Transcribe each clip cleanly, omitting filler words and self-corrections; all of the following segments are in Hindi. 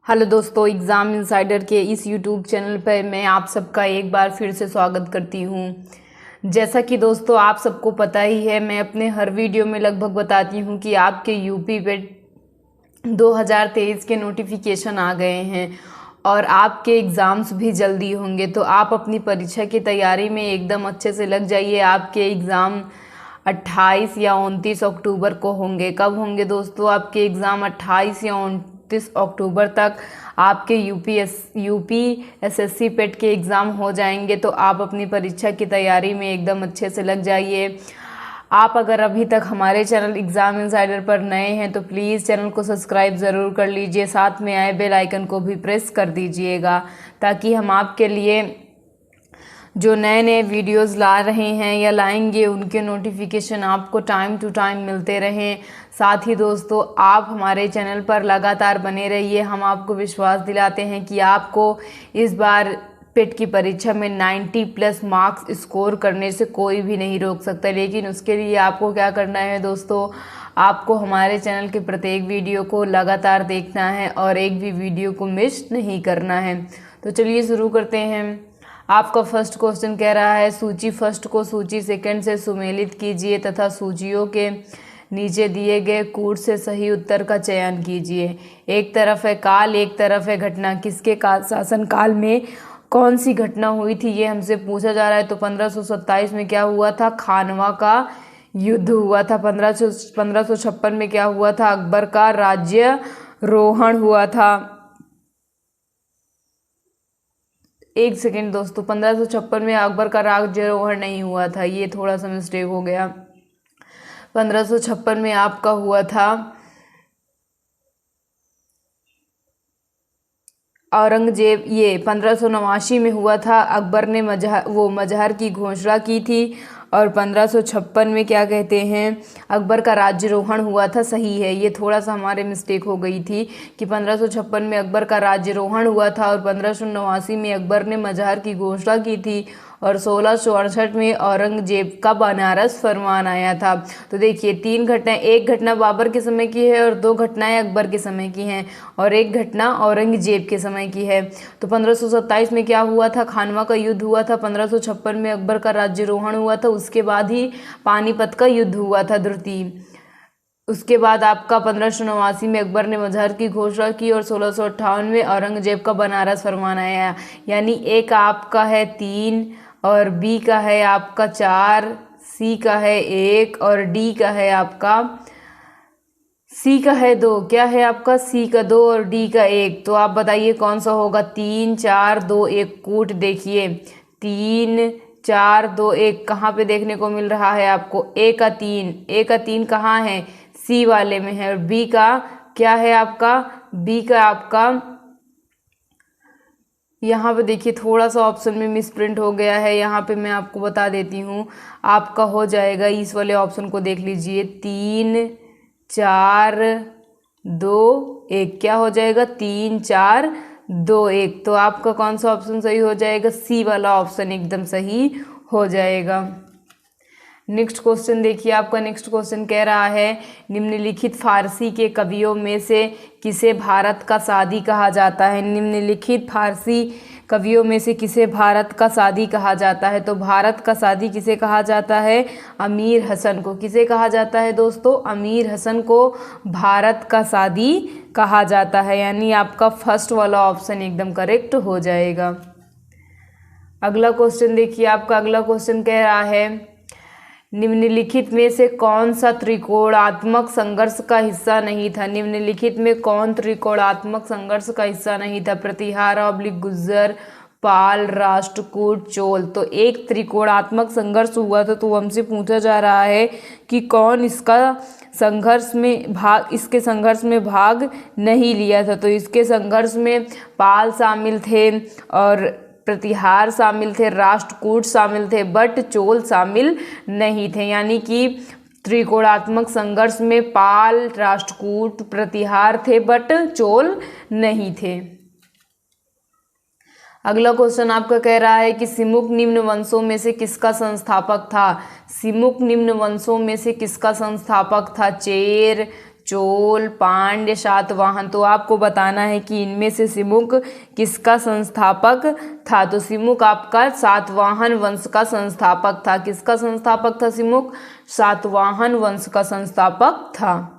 हेलो दोस्तों, एग्ज़ाम इनसाइडर के इस यूट्यूब चैनल पर मैं आप सबका एक बार फिर से स्वागत करती हूँ। जैसा कि दोस्तों आप सबको पता ही है, मैं अपने हर वीडियो में लगभग बताती हूँ कि आपके यूपी पे 2023 के नोटिफिकेशन आ गए हैं और आपके एग्ज़ाम्स भी जल्दी होंगे। तो आप अपनी परीक्षा की तैयारी में एकदम अच्छे से लग जाइए। आपके एग्ज़ाम 28 या 29 अक्टूबर को होंगे। कब होंगे दोस्तों आपके एग्ज़ाम? 28 या 29 अक्टूबर तक आपके यूपी एसएससी पेट के एग्ज़ाम हो जाएंगे। तो आप अपनी परीक्षा की तैयारी में एकदम अच्छे से लग जाइए। आप अगर अभी तक हमारे चैनल एग्ज़ाम इनसाइडर पर नए हैं तो प्लीज़ चैनल को सब्सक्राइब ज़रूर कर लीजिए, साथ में आए बेल आइकन को भी प्रेस कर दीजिएगा ताकि हम आपके लिए जो नए नए वीडियोस ला रहे हैं या लाएंगे उनके नोटिफिकेशन आपको टाइम टू टाइम मिलते रहें। साथ ही दोस्तों आप हमारे चैनल पर लगातार बने रहिए। हम आपको विश्वास दिलाते हैं कि आपको इस बार पेट की परीक्षा में 90+ मार्क्स स्कोर करने से कोई भी नहीं रोक सकता। लेकिन उसके लिए आपको क्या करना है दोस्तों, आपको हमारे चैनल के प्रत्येक वीडियो को लगातार देखना है और एक भी वीडियो को मिस नहीं करना है। तो चलिए शुरू करते हैं। आपका फर्स्ट क्वेश्चन कह रहा है, सूची फर्स्ट को सूची सेकंड से सुमेलित कीजिए तथा सूचियों के नीचे दिए गए कूट से सही उत्तर का चयन कीजिए। एक तरफ है काल, एक तरफ है घटना। किसके काल शासन काल में कौन सी घटना हुई थी, ये हमसे पूछा जा रहा है। तो 1527 में क्या हुआ था? खानवा का युद्ध हुआ था। 1556 में क्या हुआ था? अकबर का राज्यरोहण हुआ था। एक सेकेंड दोस्तों, 1556 में अकबर का राज्यरोहण नहीं हुआ था, ये थोड़ा सा मिस्टेक हो गया। 1556 में आपका हुआ था औरंगजेब। ये 1589 में हुआ था, अकबर ने मजहर की घोषणा की थी। और 1556 में क्या कहते हैं, अकबर का राज्यरोहण हुआ था। सही है, ये थोड़ा सा हमारे मिस्टेक हो गई थी कि 1556 में अकबर का राज्यरोहण हुआ था और 1589 में अकबर ने मजहर की घोषणा की थी और 1668 में औरंगजेब का बनारस फरमान आया था। तो देखिए, 3 घटनाएं, एक घटना बाबर के समय की है और 2 घटनाएं अकबर के समय की हैं और एक घटना औरंगजेब के समय की है। तो 1527 में क्या हुआ था? खानवा का युद्ध हुआ था। 1556 में अकबर का राज्यरोहण हुआ था। उसके बाद ही पानीपत का युद्ध हुआ था, द्वितीय। उसके बाद आपका 1589 में अकबर ने मजहर की घोषणा की और 1658 में औरंगजेब का बनारस फरमान आया। यानी एक आपका है 3 और बी का है आपका 4, सी का है 1 और डी का है आपका सी का है 2। क्या है आपका? सी का 2 और डी का 1। तो आप बताइए कौन सा होगा? 3 4 2 1 कूट देखिए, 3 4 2 1 कहाँ पे देखने को मिल रहा है आपको? ए का 3, ए का 3 कहाँ है? सी वाले में है। और बी का क्या है आपका? बी का आपका यहाँ पे देखिए थोड़ा सा ऑप्शन में मिसप्रिंट हो गया है, यहाँ पे मैं आपको बता देती हूँ। आपका हो जाएगा, इस वाले ऑप्शन को देख लीजिए, 3 4 2 1। क्या हो जाएगा? 3 4 2 1। तो आपका कौन सा ऑप्शन सही हो जाएगा? सी वाला ऑप्शन एकदम सही हो जाएगा। नेक्स्ट क्वेश्चन देखिए, आपका नेक्स्ट क्वेश्चन कह रहा है, निम्नलिखित फारसी के कवियों में से किसे भारत का सादी कहा जाता है? निम्नलिखित फारसी कवियों में से किसे भारत का सादी कहा जाता है? तो भारत का सादी किसे कहा जाता है? अमीर हसन को। किसे कहा जाता है दोस्तों? अमीर हसन को भारत का सादी कहा जाता है। यानी आपका फर्स्ट वाला ऑप्शन एकदम करेक्ट हो जाएगा। अगला क्वेश्चन देखिए, आपका अगला क्वेश्चन कह रहा है, निम्नलिखित में से कौन सा त्रिकोणात्मक संघर्ष का हिस्सा नहीं था? निम्नलिखित में कौन त्रिकोणात्मक संघर्ष का हिस्सा नहीं था? प्रतिहार ऑब्लिक गुर्जर, पाल, राष्ट्रकूट, चोल। तो एक त्रिकोणात्मक संघर्ष हुआ था। तो हमसे पूछा जा रहा है कि कौन इसके संघर्ष में भाग नहीं लिया था? तो इसके संघर्ष में पाल शामिल थे और प्रतिहार शामिल थे, राष्ट्रकूट शामिल थे, बट चोल शामिल नहीं थे। यानी कि त्रिकोणात्मक संघर्ष में पाल, राष्ट्रकूट, प्रतिहार थे बट चोल नहीं थे। अगला क्वेश्चन आपका कह रहा है कि सिमुक निम्न वंशों में से किसका संस्थापक था? सिमुक निम्न वंशों में से किसका संस्थापक था? चेर, चोल, पांड्य, सातवाहन। तो आपको बताना है कि इनमें से सिमुक किसका संस्थापक था। तो सिमुक आपका सातवाहन वंश का संस्थापक था। किसका संस्थापक था सिमुक? सातवाहन वंश का संस्थापक था।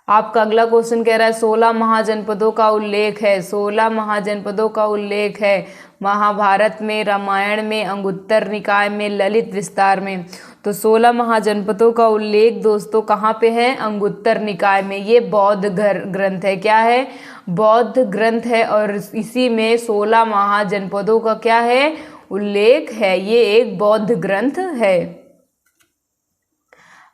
आपका अगला क्वेश्चन कह रहा है 16 महाजनपदों का उल्लेख है। 16 महाजनपदों का उल्लेख है महाभारत में, रामायण में, अंगुत्तर निकाय में, ललित विस्तार में। तो 16 महाजनपदों का उल्लेख दोस्तों कहाँ पे है? अंगुत्तर निकाय में। ये बौद्ध ग्रंथ है। क्या है? बौद्ध ग्रंथ है और इसी में 16 महाजनपदों का क्या है? उल्लेख है। ये एक बौद्ध ग्रंथ है।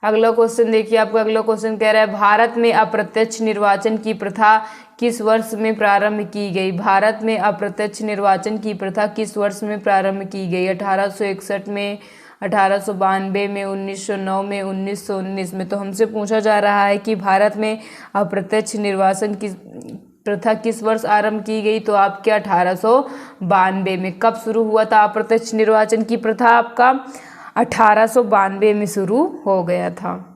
अगला क्वेश्चन देखिए, आपका अगला क्वेश्चन कह रहा है भारत में अप्रत्यक्ष निर्वाचन की प्रथा किस वर्ष में प्रारंभ की गई। भारत में अप्रत्यक्ष निर्वाचन की प्रथा किस वर्ष में प्रारंभ की गई? 1861 में, 1892 में, 1909 में, 1919 में। तो हमसे पूछा जा रहा है कि भारत में अप्रत्यक्ष निर्वाचन की प्रथा किस वर्ष आरंभ की गई। तो आपके 1892 में। कब शुरू हुआ था अप्रत्यक्ष निर्वाचन की प्रथा? आपका 1892 में शुरू हो गया था।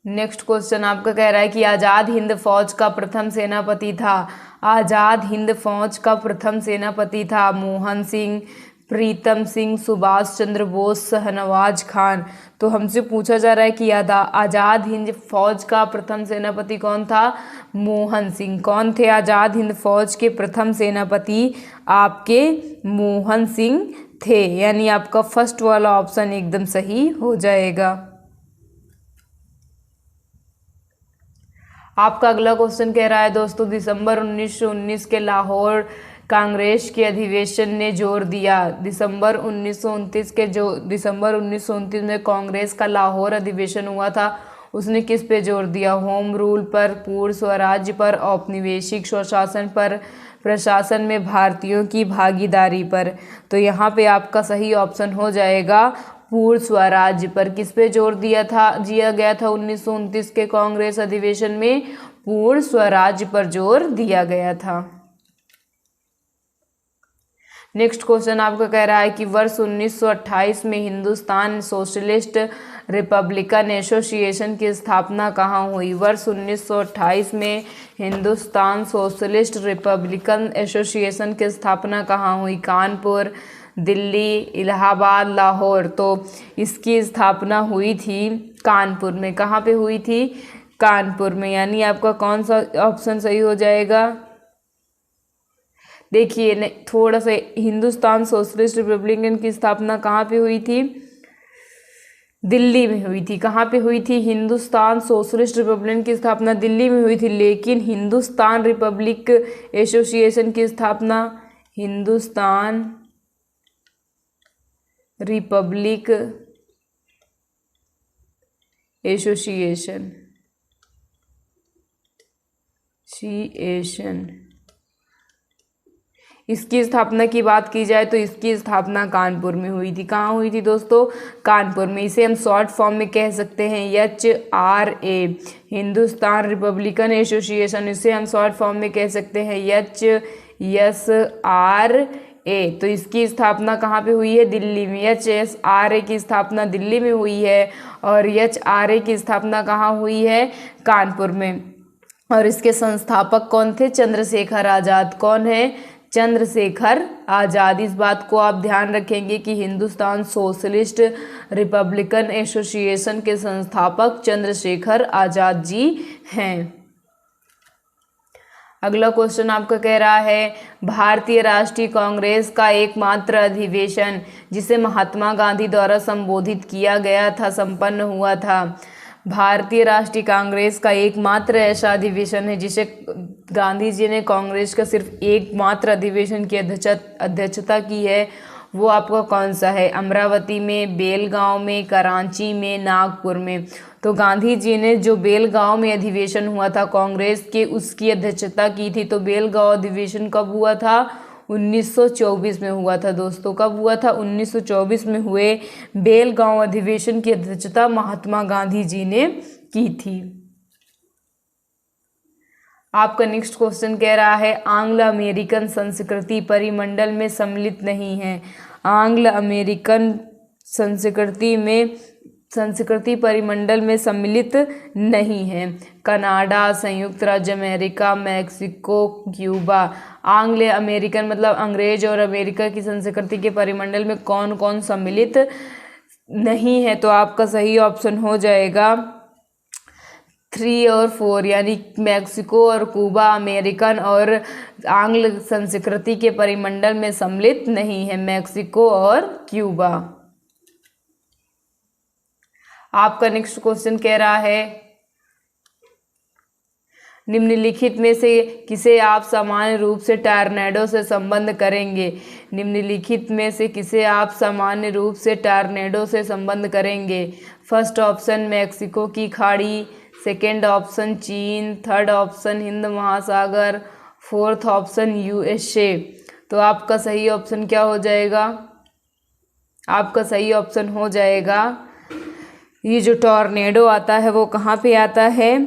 नेक्स्ट क्वेश्चन आपका कह रहा है कि आजाद हिंद फौज का प्रथम सेनापति था। आजाद हिंद फौज का प्रथम सेनापति था मोहन सिंह, प्रीतम सिंह, सुभाष चंद्र बोस, शाहनवाज खान। तो हमसे पूछा जा रहा है कि आजाद हिंद फौज का प्रथम सेनापति कौन था? मोहन सिंह। कौन थे आजाद हिंद फौज के प्रथम सेनापति? आपके मोहन सिंह थे। यानी आपका फर्स्ट वाला ऑप्शन एकदम सही हो जाएगा। आपका अगला क्वेश्चन कह रहा है दोस्तों दिसंबर 1919 के लाहौर कांग्रेस के अधिवेशन ने जोर दिया। दिसंबर 1929 में कांग्रेस का लाहौर अधिवेशन हुआ था। उसने किस पे जोर दिया? होम रूल पर, पूर्ण स्वराज्य पर, औपनिवेशिक स्वशासन पर, प्रशासन में भारतीयों की भागीदारी पर। तो यहाँ पे आपका सही ऑप्शन हो जाएगा पूर्ण स्वराज्य पर। किस पे जोर दिया गया था 1929 के कांग्रेस अधिवेशन में? पूर्ण स्वराज्य पर जोर दिया गया था। नेक्स्ट क्वेश्चन आपका कह रहा है कि वर्ष 1928 में हिंदुस्तान सोशलिस्ट रिपब्लिकन एसोसिएशन की स्थापना कहाँ हुई। वर्ष 1928 में हिंदुस्तान सोशलिस्ट रिपब्लिकन एसोसिएशन की स्थापना कहाँ हुई। कानपुर, दिल्ली, इलाहाबाद, लाहौर। तो इसकी स्थापना हुई थी कानपुर में। कहाँ पे हुई थी? कानपुर में। यानी आपका कौन सा ऑप्शन सही हो जाएगा? देखिए थोड़ा सा, हिंदुस्तान सोशलिस्ट रिपब्लिकन की स्थापना कहाँ पे हुई थी? दिल्ली में हुई थी। कहाँ पे हुई थी? हिंदुस्तान सोशलिस्ट रिपब्लिकन की स्थापना दिल्ली में हुई थी। लेकिन हिंदुस्तान रिपब्लिक एसोसिएशन की स्थापना, हिंदुस्तान रिपब्लिक एसोसिएशन इसकी स्थापना की बात की जाए तो इसकी स्थापना कानपुर में हुई थी। कहाँ हुई थी दोस्तों? कानपुर में। इसे हम शॉर्ट फॉर्म में कह सकते हैं HRA, हिंदुस्तान रिपब्लिकन एसोसिएशन। इसे हम शॉर्ट फॉर्म में कह सकते हैं HSRA। तो इसकी स्थापना कहाँ पे हुई है? दिल्ली में। HSRA की स्थापना दिल्ली में हुई है और HRA की स्थापना कहाँ हुई है? कानपुर में। और इसके संस्थापक कौन थे? चंद्रशेखर आजाद। कौन है? चंद्रशेखर आजाद। इस बात को आप ध्यान रखेंगे कि हिंदुस्तान सोशलिस्ट रिपब्लिकन एसोसिएशन के संस्थापक चंद्रशेखर आजाद जी हैं। अगला क्वेश्चन आपका कह रहा है भारतीय राष्ट्रीय कांग्रेस का एकमात्र अधिवेशन जिसे महात्मा गांधी द्वारा संबोधित किया गया था संपन्न हुआ था। भारतीय राष्ट्रीय कांग्रेस का एकमात्र ऐसा अधिवेशन है जिसे गांधी जी ने कांग्रेस का सिर्फ एकमात्र अधिवेशन की अध्यक्षता की है, वो आपका कौन सा है? अमरावती में, बेलगांव में, कराची में, नागपुर में। तो गांधी जी ने जो बेलगांव में अधिवेशन हुआ था कांग्रेस के, उसकी अध्यक्षता की थी। तो बेलगांव अधिवेशन कब हुआ था? 1924 में हुआ था दोस्तों। कब हुआ था? 1924 में हुए बेलगांव अधिवेशन की अध्यक्षता महात्मा गांधी जी ने की थी। आपका नेक्स्ट क्वेश्चन कह रहा है आंग्ल अमेरिकन संस्कृति परिमंडल में सम्मिलित नहीं है। आंग्ल अमेरिकन संस्कृति में संस्कृति परिमंडल में सम्मिलित नहीं है? कनाडा, संयुक्त राज्य अमेरिका, मैक्सिको, क्यूबा। आंग्ल अमेरिकन मतलब अंग्रेज और अमेरिका की संस्कृति के परिमंडल में कौन कौन सम्मिलित नहीं है? तो आपका सही ऑप्शन हो जाएगा 3 और 4, यानी मैक्सिको और क्यूबा अमेरिकन और आंग्ल संस्कृति के परिमंडल में सम्मिलित नहीं है, मैक्सिको और क्यूबा। आपका नेक्स्ट क्वेश्चन कह रहा है निम्नलिखित में से किसे आप सामान्य रूप से टॉर्नेडो से संबंध करेंगे? निम्नलिखित में से किसे आप सामान्य रूप से टॉर्नेडो से संबंध करेंगे? फर्स्ट ऑप्शन मैक्सिको की खाड़ी, सेकेंड ऑप्शन चीन, थर्ड ऑप्शन हिंद महासागर, फोर्थ ऑप्शन यूएसए। तो आपका सही ऑप्शन क्या हो जाएगा? आपका सही ऑप्शन हो जाएगा ये जो टॉर्नेडो आता है वो कहाँ पे आता है?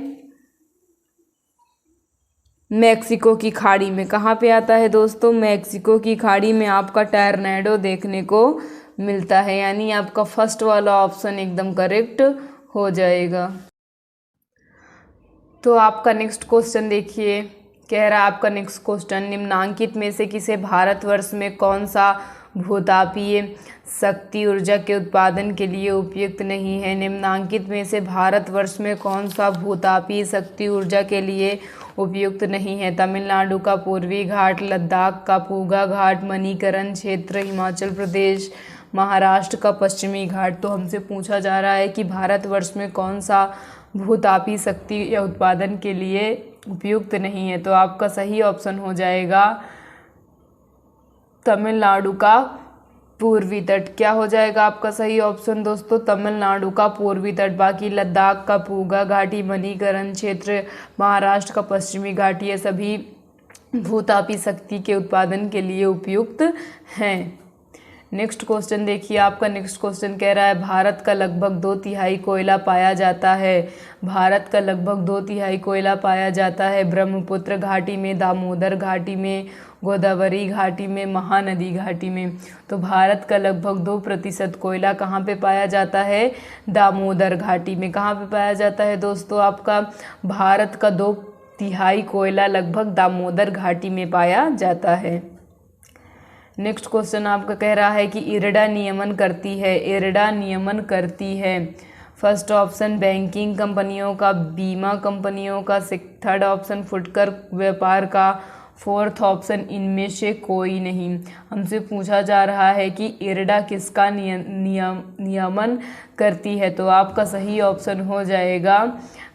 मैक्सिको की खाड़ी में। कहाँ पे आता है दोस्तों? मैक्सिको की खाड़ी में आपका टॉर्नेडो देखने को मिलता है, यानी आपका फर्स्ट वाला ऑप्शन एकदम करेक्ट हो जाएगा। तो आपका नेक्स्ट क्वेश्चन देखिए, कह रहा है आपका नेक्स्ट क्वेश्चन निम्नांकित में से किसे भारतवर्ष में कौन सा भूतापीय शक्ति ऊर्जा के उत्पादन के लिए उपयुक्त नहीं है? निम्नांकित में से भारतवर्ष में कौन सा भूतापीय शक्ति ऊर्जा के लिए उपयुक्त नहीं है? तमिलनाडु का पूर्वी घाट, लद्दाख का पूगा घाट, मणिकरण क्षेत्र, हिमाचल प्रदेश, महाराष्ट्र का पश्चिमी घाट। तो हमसे पूछा जा रहा है कि भारतवर्ष में कौन सा भूतापीय शक्ति या उत्पादन के लिए उपयुक्त नहीं है? तो आपका सही ऑप्शन हो जाएगा तमिलनाडु का पूर्वी तट। क्या हो जाएगा आपका सही ऑप्शन दोस्तों? तमिलनाडु का पूर्वी तट। बाकी लद्दाख का पूगा घाटी, मणिकरण क्षेत्र, महाराष्ट्र का पश्चिमी घाट, ये सभी भूतापीय शक्ति के उत्पादन के लिए उपयुक्त हैं। नेक्स्ट क्वेश्चन देखिए, आपका नेक्स्ट क्वेश्चन कह रहा है भारत का लगभग 2/3 कोयला पाया जाता है। भारत का लगभग 2/3 कोयला पाया जाता है ब्रह्मपुत्र घाटी में, दामोदर घाटी में, गोदावरी घाटी में, महानदी घाटी में। तो भारत का लगभग 2% कोयला कहाँ पे पाया जाता है? दामोदर घाटी में। कहाँ पे पाया जाता है दोस्तों? आपका भारत का 2/3 कोयला लगभग दामोदर घाटी में पाया जाता है। नेक्स्ट क्वेश्चन आपका कह रहा है कि इरडा नियमन करती है। इरडा नियमन करती है फर्स्ट ऑप्शन बैंकिंग कंपनियों का, बीमा कंपनियों का, थर्ड ऑप्शन फुटकर व्यापार का, फोर्थ ऑप्शन इनमें से कोई नहीं। हमसे पूछा जा रहा है कि इरडा किसका नियमन करती है? तो आपका सही ऑप्शन हो जाएगा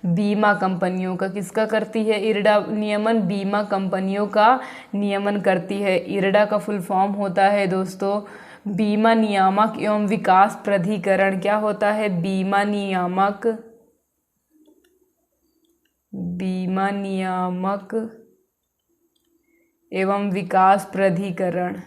बीमा कंपनियों का। किसका करती है इरडा नियमन? बीमा कंपनियों का नियमन करती है। इरडा का फुल फॉर्म होता है दोस्तों बीमा नियामक एवं विकास प्राधिकरण। क्या होता है? बीमा नियामक एवं विकास प्राधिकरण।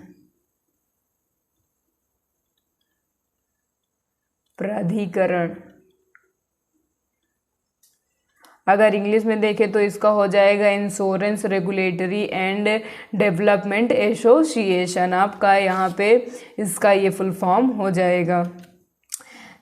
अगर इंग्लिश में देखें तो इसका हो जाएगा insurance regulatory and development association. आपका यहाँ पे इसका ये फुल फॉर्म हो जाएगा।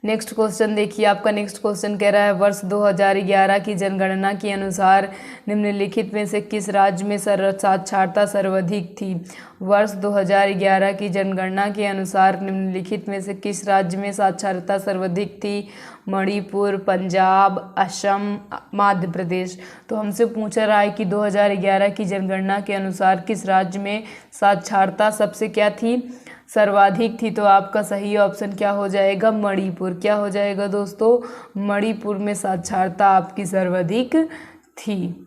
नेक्स्ट क्वेश्चन देखिए, आपका नेक्स्ट क्वेश्चन कह रहा है वर्ष 2011 की जनगणना के अनुसार निम्नलिखित में से किस राज्य में साक्षरता सर्वाधिक थी? वर्ष 2011 की जनगणना के अनुसार निम्नलिखित में से किस राज्य में साक्षरता सर्वाधिक थी? मणिपुर, पंजाब, असम, मध्य प्रदेश। तो हमसे पूछा रहा है कि 2011 की जनगणना के अनुसार किस राज्य में साक्षरता सबसे क्या थी? सर्वाधिक थी। तो आपका सही ऑप्शन क्या हो जाएगा? मणिपुर। क्या हो जाएगा दोस्तों? मणिपुर में साक्षरता आपकी सर्वाधिक थी।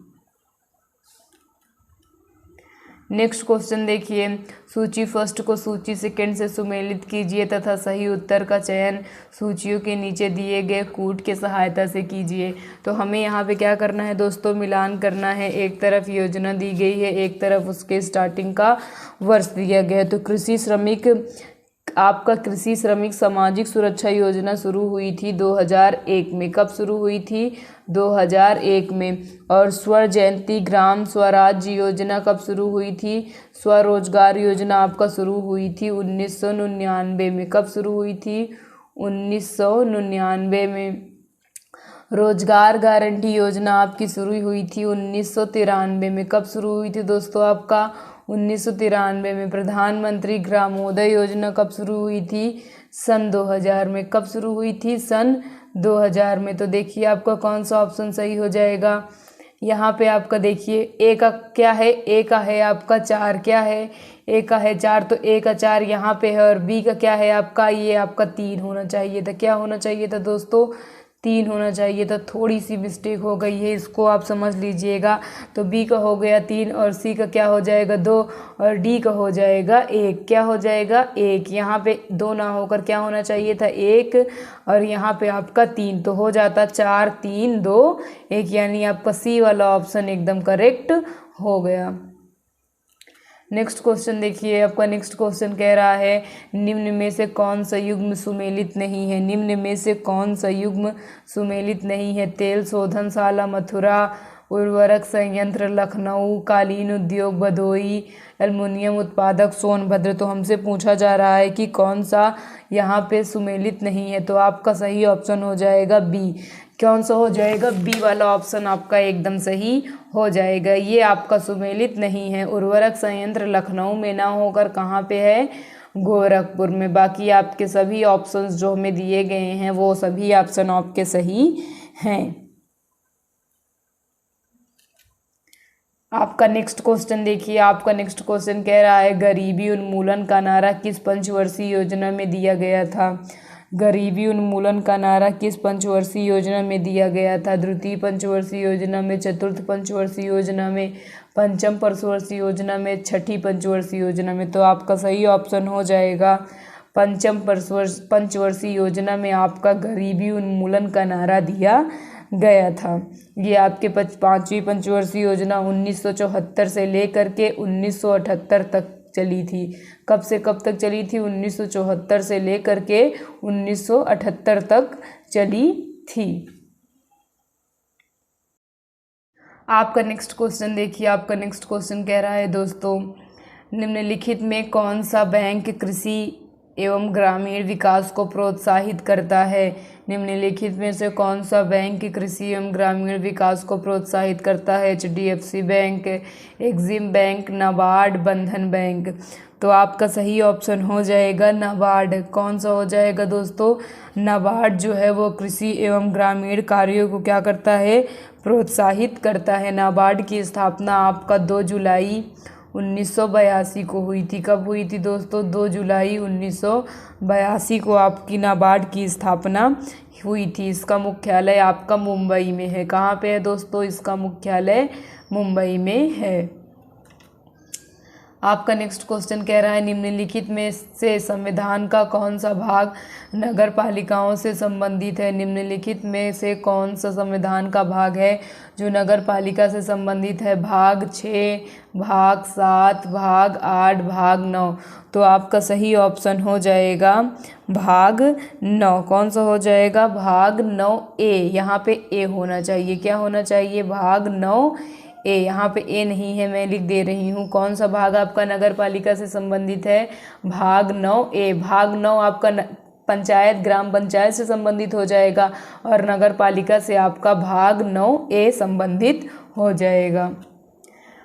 नेक्स्ट क्वेश्चन देखिए, सूची फर्स्ट को सूची सेकंड से सुमेलित कीजिए तथा सही उत्तर का चयन सूचियों के नीचे दिए गए कूट के सहायता से कीजिए। तो हमें यहाँ पे क्या करना है दोस्तों? मिलान करना है। एक तरफ योजना दी गई है, एक तरफ उसके स्टार्टिंग का वर्ष दिया गया है। तो कृषि श्रमिक सामाजिक सुरक्षा योजना शुरू हुई थी 2001 में। कब शुरू हुई थी? 2001 में। और स्वर जयंती ग्राम स्वराज्य योजना कब शुरू हुई थी? स्वरोजगार योजना आपका शुरू हुई थी 1999 में। कब शुरू हुई थी? 1999 में। रोजगार गारंटी योजना आपकी शुरू हुई थी 1993 में। कब शुरू हुई थी दोस्तों? आपका 1993 में। प्रधानमंत्री ग्रामोदय योजना कब शुरू हुई थी? सन 2000 में। कब शुरू हुई थी? सन 2000 में। तो देखिए आपका कौन सा ऑप्शन सही हो जाएगा। यहाँ पे आपका देखिए ए का क्या है? ए का है आपका 4। क्या है? ए का है 4, तो ए का 4 यहाँ पे है। और बी का क्या है आपका? ये आपका 3 होना चाहिए था। क्या होना चाहिए था दोस्तों? 3 होना चाहिए था। थोड़ी सी मिस्टेक हो गई है, इसको आप समझ लीजिएगा। तो बी का हो गया 3 और सी का क्या हो जाएगा 2 और डी का हो जाएगा 1। क्या हो जाएगा? 1। यहाँ पे 2 ना होकर क्या होना चाहिए था? 1 और यहाँ पे आपका 3, तो हो जाता 4 3 2 1, यानी आपका सी वाला ऑप्शन एकदम करेक्ट हो गया। नेक्स्ट क्वेश्चन देखिए, आपका नेक्स्ट क्वेश्चन कह रहा है निम्न में से कौन सा युग्म सुमेलित नहीं है? निम्न में से कौन सा युग्म सुमेलित नहीं है? तेल शोधनशाला मथुरा, उर्वरक संयंत्र लखनऊ, कालीन उद्योग भदोही, एल्युमिनियम उत्पादक सोनभद्र। तो हमसे पूछा जा रहा है कि कौन सा यहाँ पे सुमेलित नहीं है, तो आपका सही ऑप्शन हो जाएगा बी। कौन सा हो जाएगा? बी वाला ऑप्शन आपका एकदम सही हो जाएगा। ये आपका सुमेलित नहीं है। उर्वरक संयंत्र लखनऊ में ना होकर कहाँ पे है? गोरखपुर में। बाकी आपके सभी ऑप्शंस जो हमें दिए गए हैं वो सभी ऑप्शन आपके सही हैं। आपका नेक्स्ट क्वेश्चन देखिए, आपका नेक्स्ट क्वेश्चन कह रहा है गरीबी उन्मूलन का नारा किस पंचवर्षीय योजना में दिया गया था? गरीबी उन्मूलन का नारा किस पंचवर्षीय योजना में दिया गया था? द्वितीय पंचवर्षीय योजना में, चतुर्थ पंचवर्षीय योजना में, पंचम पंचवर्षीय योजना में, छठी पंचवर्षीय योजना में। तो आपका सही ऑप्शन हो जाएगा पंचम पंचवर्षीय योजना में आपका गरीबी उन्मूलन का नारा दिया गया था। ये आपके 5वीं पंचवर्षीय योजना 1974 से लेकर के 1978 तक चली थी। कब से कब तक चली थी? 1974 से लेकर के 1978 तक चली थी। आपका नेक्स्ट क्वेश्चन देखिए, आपका नेक्स्ट क्वेश्चन कह रहा है दोस्तों निम्नलिखित में कौन सा बैंक कृषि एवं ग्रामीण विकास को प्रोत्साहित करता है? निम्नलिखित में से कौन सा बैंक कृषि एवं ग्रामीण विकास को प्रोत्साहित करता है? HDFC bank, Exim bank, NABARD, बंधन बैंक। तो आपका सही ऑप्शन हो जाएगा नाबार्ड। कौन सा हो जाएगा दोस्तों? नाबार्ड जो है वो कृषि एवं ग्रामीण कार्यों को क्या करता है? प्रोत्साहित करता है। नाबार्ड की स्थापना आपका 2 जुलाई 1982 को हुई थी। कब हुई थी दोस्तों? 2 जुलाई 1982 को आपकी नाबार्ड की स्थापना हुई थी। इसका मुख्यालय आपका मुंबई में है। कहाँ पे है दोस्तों? इसका मुख्यालय मुंबई में है। आपका नेक्स्ट क्वेश्चन कह रहा है निम्नलिखित में से संविधान का कौन सा भाग नगर पालिकाओं से संबंधित है? निम्नलिखित में से कौन सा संविधान का भाग है जो नगर पालिका से संबंधित है? भाग 6, भाग 7, भाग 8, भाग 9। तो आपका सही ऑप्शन हो जाएगा भाग 9। कौन सा हो जाएगा? भाग 9 ए। यहाँ पे ए होना चाहिए। क्या होना चाहिए? भाग 9 ए। यहाँ पे ए नहीं है, मैं लिख दे रही हूँ। कौन सा भाग आपका नगर पालिका से संबंधित है? भाग 9 ए। भाग 9 आपका पंचायत, ग्राम पंचायत से संबंधित हो जाएगा और नगर पालिका से आपका भाग 9 ए संबंधित हो जाएगा।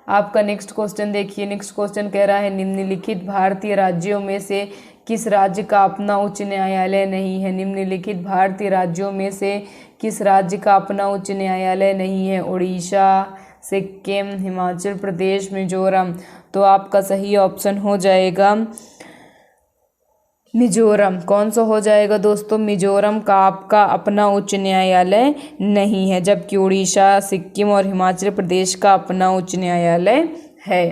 आपका नेक्स्ट क्वेश्चन देखिए, नेक्स्ट क्वेश्चन कह रहा है निम्नलिखित भारतीय राज्यों में से किस राज्य का अपना उच्च न्यायालय नहीं है? निम्नलिखित भारतीय राज्यों में से किस राज्य का अपना उच्च न्यायालय नहीं है? उड़ीसा, सिक्किम, हिमाचल प्रदेश, मिजोरम। तो आपका सही ऑप्शन हो जाएगा मिजोरम। कौन सा हो जाएगा दोस्तों? मिजोरम का आपका अपना उच्च न्यायालय नहीं है, जबकि उड़ीसा, सिक्किम और हिमाचल प्रदेश का अपना उच्च न्यायालय है।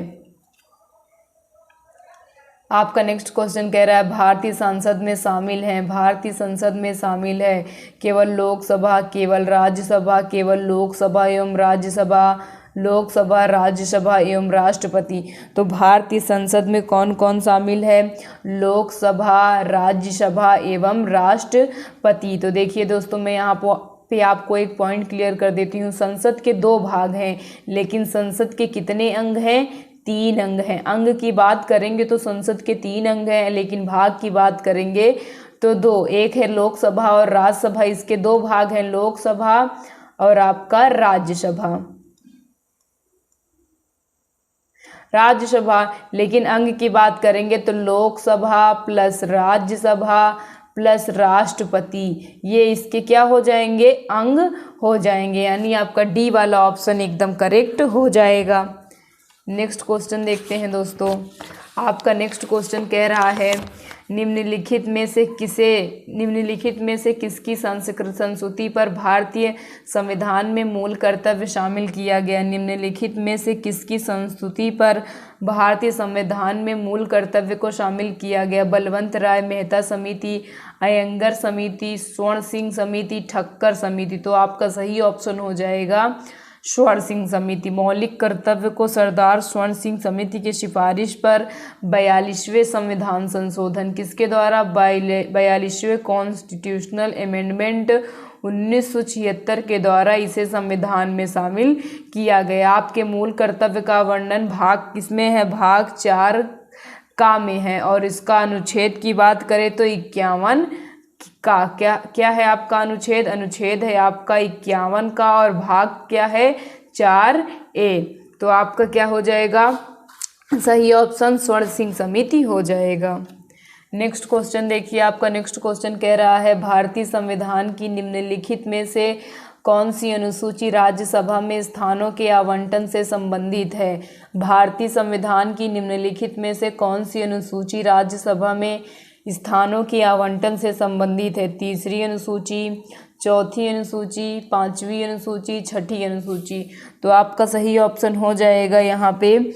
आपका नेक्स्ट क्वेश्चन कह रहा है भारतीय संसद में शामिल हैं। भारतीय संसद में शामिल है केवल लोकसभा, केवल राज्यसभा, केवल लोकसभा एवं राज्यसभा, लोकसभा, राज्यसभा एवं राष्ट्रपति। तो भारतीय संसद में कौन कौन शामिल है? लोकसभा, राज्यसभा एवं राष्ट्रपति। तो देखिए दोस्तों, मैं यहाँ पे आपको एक पॉइंट क्लियर कर देती हूँ। संसद के 2 भाग हैं, लेकिन संसद के कितने अंग हैं? 3 अंग हैं। अंग की बात करेंगे तो संसद के 3 अंग हैं, लेकिन भाग की बात करेंगे तो दो, एक है लोकसभा और राज्यसभा, इसके दो भाग हैं, लोकसभा और आपका राज्यसभा। राज्यसभा, लेकिन अंग की बात करेंगे तो लोकसभा प्लस राज्यसभा प्लस राष्ट्रपति, ये इसके क्या हो जाएंगे, अंग हो जाएंगे, यानी आपका डी वाला ऑप्शन एकदम करेक्ट हो जाएगा। नेक्स्ट क्वेश्चन देखते हैं दोस्तों। आपका नेक्स्ट क्वेश्चन कह रहा है निम्नलिखित में से किसकी संस्कृति पर भारतीय संविधान में मूल कर्तव्य शामिल किया गया। निम्नलिखित में से किसकी संस्कृति पर भारतीय संविधान में मूल कर्तव्य को शामिल किया गया। बलवंत राय मेहता समिति, अयंगर समिति, स्वर्ण सिंह समिति, ठक्कर समिति। तो आपका सही ऑप्शन हो जाएगा स्वर्ण सिंह समिति। मौलिक कर्तव्य को सरदार स्वर्ण सिंह समिति की सिफारिश पर 42वें संविधान संशोधन किसके द्वारा, 42वें कॉन्स्टिट्यूशनल अमेंडमेंट 1976 के द्वारा इसे संविधान में शामिल किया गया। आपके मूल कर्तव्य का वर्णन भाग किसमें है, भाग 4 का में है, और इसका अनुच्छेद की बात करें तो 51 का क्या है आपका अनुच्छेद है आपका 51 का, और भाग क्या है 4A। तो आपका क्या हो जाएगा सही ऑप्शन स्वर्ण सिंह समिति हो जाएगा। नेक्स्ट क्वेश्चन देखिए, आपका नेक्स्ट क्वेश्चन कह रहा है भारतीय संविधान की निम्नलिखित में से कौन सी अनुसूची राज्यसभा में स्थानों के आवंटन से संबंधित है। भारतीय संविधान की निम्नलिखित में से कौन सी अनुसूची राज्यसभा में स्थानों के आवंटन से संबंधित है। तीसरी अनुसूची, चौथी अनुसूची, पांचवी अनुसूची, छठी अनुसूची। तो आपका सही ऑप्शन हो जाएगा यहाँ पे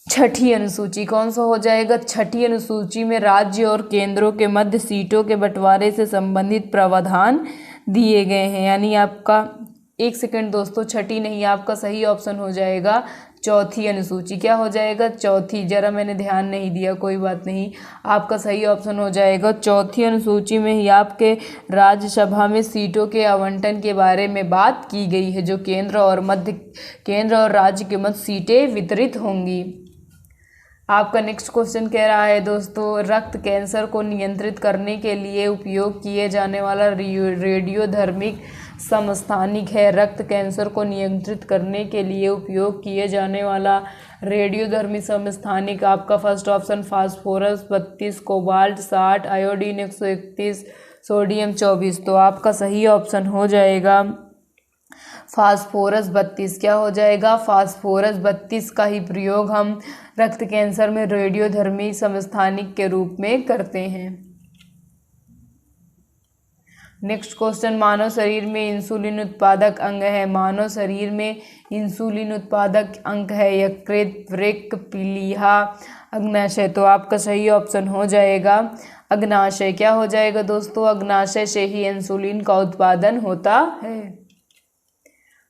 छठी अनुसूची। कौन सा हो जाएगा, छठी अनुसूची में राज्य और केंद्रों के मध्य सीटों के बंटवारे से संबंधित प्रावधान दिए गए हैं, यानी आपका एक सेकंड दोस्तों, छठी नहीं, आपका सही ऑप्शन हो जाएगा चौथी अनुसूची। क्या हो जाएगा चौथी, जरा मैंने ध्यान नहीं दिया, कोई बात नहीं, आपका सही ऑप्शन हो जाएगा चौथी अनुसूची में ही आपके राज्यसभा में सीटों के आवंटन के बारे में बात की गई है, जो केंद्र और राज्य के मध्य सीटें वितरित होंगी। आपका नेक्स्ट क्वेश्चन कह रहा है दोस्तों रक्त कैंसर को नियंत्रित करने के लिए उपयोग किए जाने वाला रेडियोधर्मिक समस्थानिक है। रक्त कैंसर को नियंत्रित करने के लिए उपयोग किए जाने वाला रेडियोधर्मी समस्थानिक आपका first option phosphorus 32, cobalt 60, iodine 131, sodium 24। तो आपका सही ऑप्शन हो जाएगा फास्फोरस 32। क्या हो जाएगा फास्फोरस 32 का ही प्रयोग हम रक्त कैंसर में रेडियोधर्मी समस्थानिक के रूप में करते हैं। नेक्स्ट क्वेश्चन, मानव शरीर में इंसुलिन उत्पादक अंग है। मानव शरीर में इंसुलिन उत्पादक अंग है यकृत, वृक्क, पीलिया, अग्नाशय। तो आपका सही ऑप्शन हो जाएगा अग्नाशय। क्या हो जाएगा दोस्तों, अग्नाशय से ही इंसुलिन का उत्पादन होता है।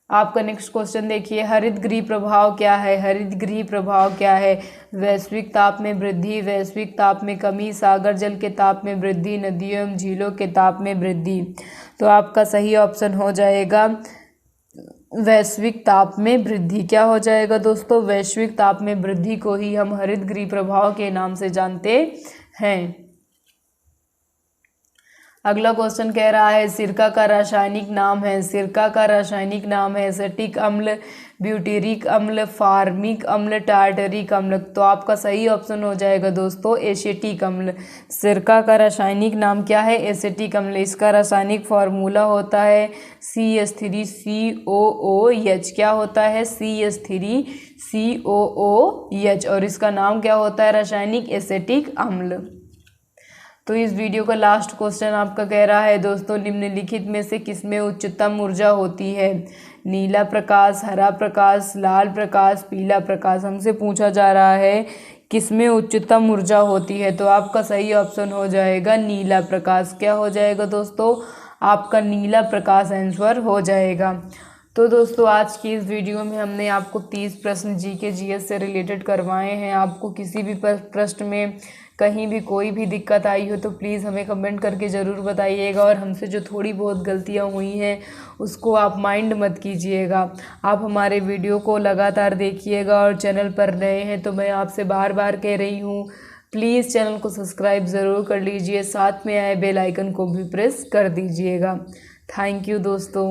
आपका नेक्स्ट क्वेश्चन देखिए, हरित गृह प्रभाव क्या है। हरित गृह प्रभाव क्या है, वैश्विक ताप में वृद्धि, वैश्विक ताप में कमी, सागर जल के ताप में वृद्धि, नदियों एवं झीलों के ताप में वृद्धि। तो आपका सही ऑप्शन हो जाएगा वैश्विक ताप में वृद्धि। क्या हो जाएगा दोस्तों, वैश्विक ताप में वृद्धि को ही हम हरित गृह प्रभाव के नाम से जानते हैं। अगला क्वेश्चन कह रहा है सिरका का रासायनिक नाम है। सिरका का रासायनिक नाम है एसिटिक अम्ल, ब्यूटेरिक अम्ल, फार्मिक अम्ल, टार्टरिक अम्ल। तो आपका सही ऑप्शन हो जाएगा दोस्तों एसिटिक अम्ल। सिरका का रासायनिक नाम क्या है, एसिटिक अम्ल। इसका रासायनिक फार्मूला होता है CH3COOH। क्या होता है CH3COOH, और इसका नाम क्या होता है रासायनिक एसिटिक अम्ल। तो इस वीडियो का लास्ट क्वेश्चन आपका कह रहा है दोस्तों निम्नलिखित में से किसमें उच्चतम ऊर्जा होती है। नीला प्रकाश, हरा प्रकाश, लाल प्रकाश, पीला प्रकाश। हमसे पूछा जा रहा है किसमें उच्चतम ऊर्जा होती है। तो आपका सही ऑप्शन हो जाएगा नीला प्रकाश। क्या हो जाएगा दोस्तों, आपका नीला प्रकाश आंसर हो जाएगा। तो दोस्तों आज की इस वीडियो में हमने आपको 30 प्रश्न जीके जीएस से रिलेटेड करवाए हैं। आपको किसी भी प्रश्न में कहीं भी कोई भी दिक्कत आई हो तो प्लीज़ हमें कमेंट करके ज़रूर बताइएगा, और हमसे जो थोड़ी बहुत गलतियां हुई हैं उसको आप माइंड मत कीजिएगा। आप हमारे वीडियो को लगातार देखिएगा, और चैनल पर नए हैं तो मैं आपसे बार बार कह रही हूँ प्लीज़ चैनल को सब्सक्राइब ज़रूर कर लीजिए, साथ में आए बेल आइकन को भी प्रेस कर दीजिएगा। थैंक यू दोस्तों।